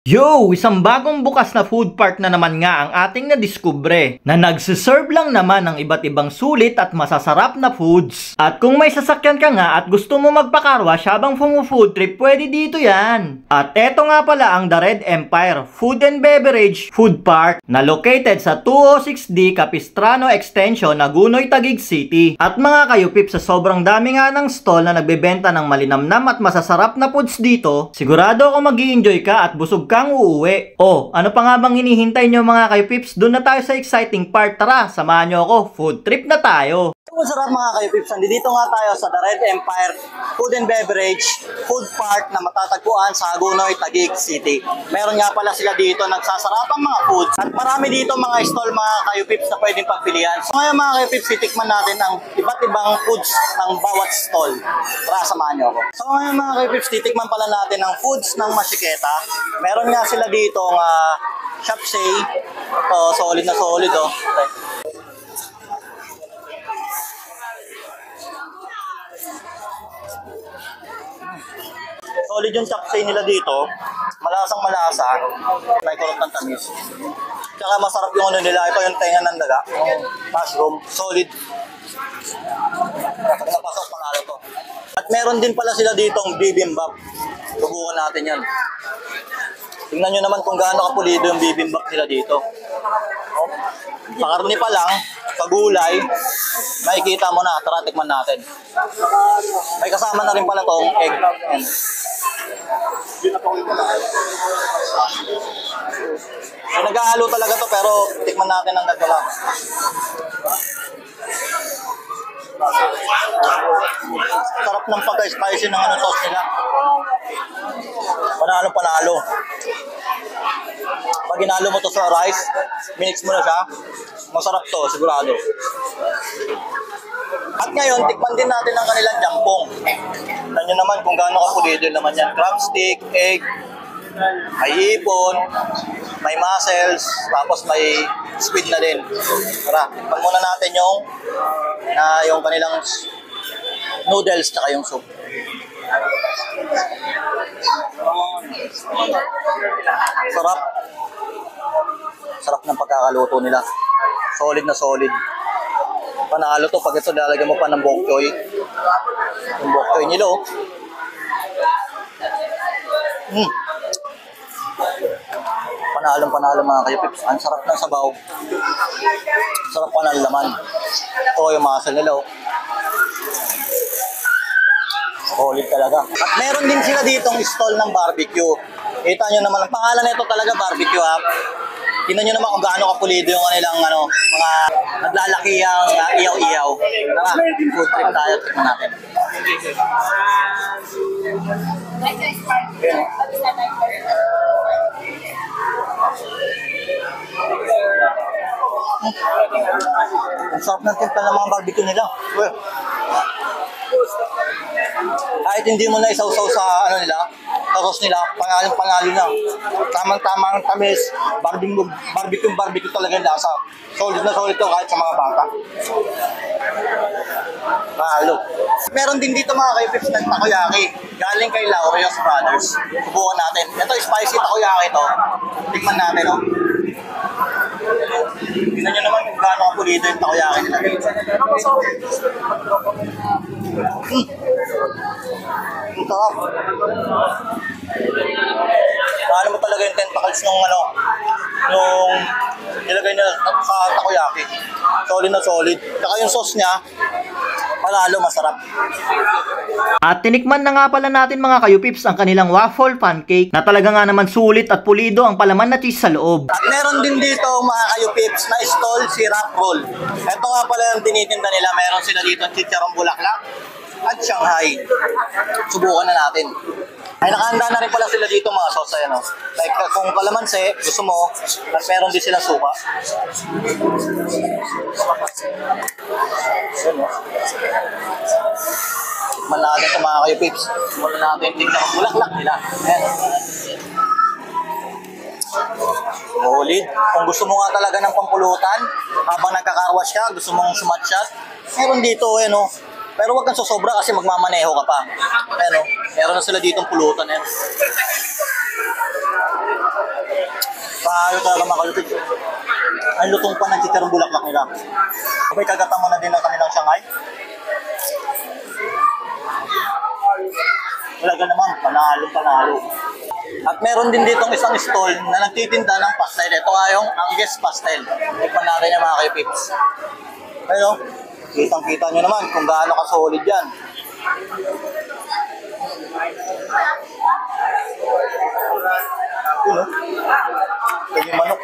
Yo! Isang bagong bukas na food park na naman nga ang ating nadiskubre na nagsiserve lang naman ng iba't ibang sulit at masasarap na foods. At kung may sasakyan ka nga at gusto mo magpakarwash habang fumu-food trip, pwede dito yan. At eto nga pala ang The Red Empire Food and Beverage Food Park na located sa 206D Capistrano Extension, Nagunoy, Taguig City. At mga kayupip, sa sobrang dami nga ng stall na nagbebenta ng malinamnam at masasarap na foods dito, sigurado ako mag-i-enjoy ka at busog kang uuwi. Oh, ano pa nga bang hinihintay nyo mga kayupips? Doon na tayo sa exciting part. Tara, samahan nyo ako. Food trip na tayo. Masarap mga kayupips. Dito nga tayo sa The Red Empire Food and Beverage Food Park na matatagpuan sa Hagunoy, Taguig City. Meron nga pala sila dito nagsasarapang mga foods. At marami dito mga stall mga kayupips na pwedeng pagpilian. So ngayon mga kayupips, titikman natin ang iba't ibang foods ng bawat stall. Tara, samahan nyo ako. So ngayon mga kayupips, titikman pala natin ang foods ng Masiketa. Meron nga sila dito ng Shopsay. Solid na solid oh. Solid yung chapsay nila dito. Malasang malasa. May kurot ng tamis. Tsaka masarap yung ano nila. Ito yung tenga ng daga. Mushroom. Solid. Napasok panalo to. At meron din pala sila ditong bibimbap. Subukan natin yan. Tingnan nyo naman kung gaano kapulido yung bibimbap nila dito. Sa karne pa lang, sa gulay, makikita mo na. Tara, tikman natin. May kasama na rin pala tong egg. Ayan. So, nag-ahalo talaga to pero tikman natin ang gagawin lang. Sarap ng pagka-spicy ng sauce nila. Panalo. Pag ginalo mo to sa rice, minix mo na siya, masarap to, sigurado. At ngayon, tikman din natin ang kanilang jampong. Tignan nyo naman kung gaano kapulido naman yan. Crab stick, egg, may ipon, may mussels, tapos may squid na din. Tara, tikman muna natin yung kanilang noodles tsaka yung soup. Sarap ng pagkakaluto nila. Solid na solid. Panalo to pag ito lalagyan mo pa ng bok choy. Yung bok choy nila oh. Panalo mga kayupips. Ang sarap ng sabaw. Sarap pa ng laman. Ito yung muscle nila oh. Solid talaga. At meron din sila ditong stall ng barbecue. Kita nyo naman, ang pangalan nito talaga barbecue ha. Tingnan nyo naman kung gaano kapulido yung kanilang mga naglalakihang iyaw-iyaw. Tara, food trip tayo. Tignan natin. Ang sarap ng timpla ng mga barbecue nila. Kahit hindi mo na isawsaw sa sauce nila, pangalan na. Tamang-tamang tamis, barbecue talaga yung lasa. Solid na solid to kahit sa mga bata. Mahalo. Meron din dito mga kayupips ng takoyaki. Galing kay Laureos Brothers. Subukan natin. Ito spicy takoyaki to. Tikman natin oh. Tignan nyo naman kung gaano kapulido yung takoyaki nila dito. Ang sarap. Paano mo talaga yung tentacles nung nilagay nila sa takoyaki. Solid na solid. Saka yung sauce niya, panalo, masarap. At tinikman na nga pala natin mga kayupips ang kanilang waffle pancake na talaga nga naman sulit at pulido ang palaman na cheese sa loob. At meron din dito mga kayupips na stall si Wrap Roll. Ito nga pala yung tinitinda nila. Meron sila dito chicharong bulaklak at Shanghai. Subukan na natin. Ay nakahanda na rin pala sila dito mga sauce ayan oh. Like kung kalamansi, gusto mo, at meron din silang suka. Ayan oh. Tikman natin ito mga kayupips. Tikman natin yung bulaklak nila. Ayan. Solid. Kung gusto mo nga talaga ng pampulutan, habang nagkakarwash ka, gusto mong sumatchat, meron dito ayan oh. Pero wag kang sosobra kasi magmamaneho ka pa. Ayan o. Meron na sila ditong pulutan. Ayan. Paano talaga mga kalupit? Ang lutong pa ng chicharong bulaklak nila. May kagata mo na din ang kanilang Shanghai. Talaga naman, panalo. At meron din ditong isang stall na nagtitinda ng pastel. Ito nga yung Angus Pastel. Tikman natin yung mga kayo-pips. Ayun, kitang-kita nyo naman kung gaano ka-solid yan. Yun, ito yung manok.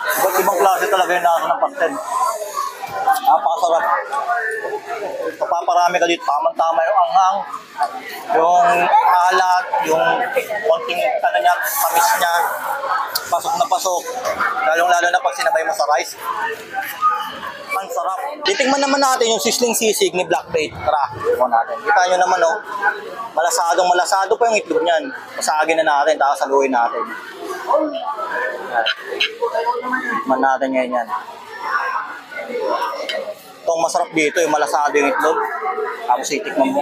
Iba't ibang klase talaga yung nasa ng pastel. Napakasarap. Paparami ka dito, tamang-tama yung anghang, yung alat, yung konting tamis niya, pasok na pasok. Lalong-lalo na pag sinabay mo sa rice. Ang sarap. Titingnan naman natin yung sizzling sisig ni Black Bait. Tara, tingnan natin. Kita nyo naman, oh. Malasado pa yung itlog niyan. Pasagin na natin, tapos saluhin natin. Tikman natin ngayon yan. Itong masarap dito, yung malasado yung itlog. Tapos itikman mo.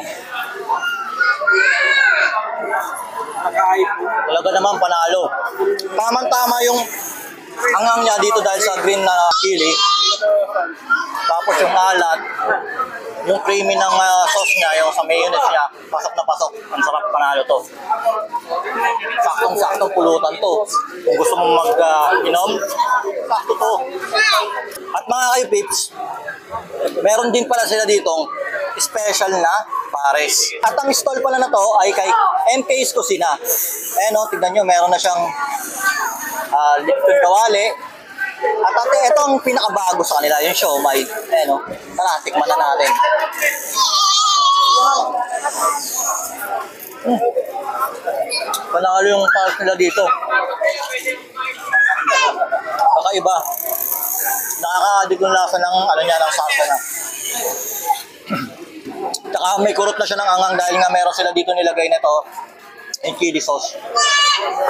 Talaga naman panalo. Tamang-tama yung anghang niya dito dahil sa green na chili. Tapos yung alat, yung creamy ng sauce niya, yung sa mayonnaise niya, pasok na pasok. Ang sarap, panalo to. Saktong-saktong pulutan to. Kung gusto mong mag-inom, sakto to. At mga kayo-pips, meron din pala sila ditong special na pares. At ang stall pala na to ay kay MK's Kusina. Ayan o, tignan nyo, meron na siyang lipton kawali. At ito ang pinakabago sa kanila, yung siomay. Ayan o, tara, tikman na natin. Panalo yung pares nila dito. Kakaiba. Nakaka-addict yung lasa ng ng salsa na. Tsaka may kurot na siya ng angang dahil nga meron sila dito nilagay na to yung chili sauce.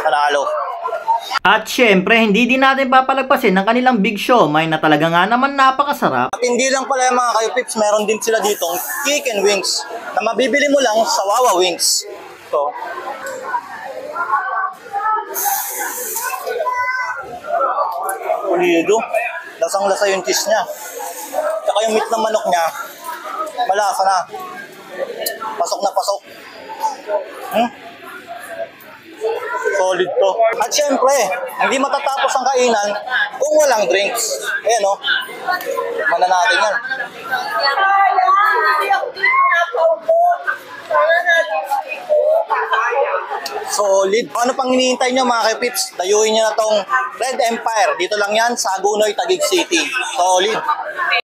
Panalo. At syempre, hindi din natin papalagpasin ng kanilang big siomay na talaga nga naman napakasarap. At hindi lang pala yung mga kayo-pips, meron din sila ditong chicken wings na mabibili mo lang sa Wawa Wings. So, ulido. Lasang-lasa yung cheese niya. Tsaka yung meat ng manok niya, malasa na. Pasok na pasok. Solid to. At syempre, hindi matatapos ang kainan kung walang drinks. Ayan o. Mana natin yan. Solid. Ano pang hinihintay nyo mga kapips? Dayuhin nyo na tong Red Empire. Dito lang yan sa Agunoy, Taguig City. Solid.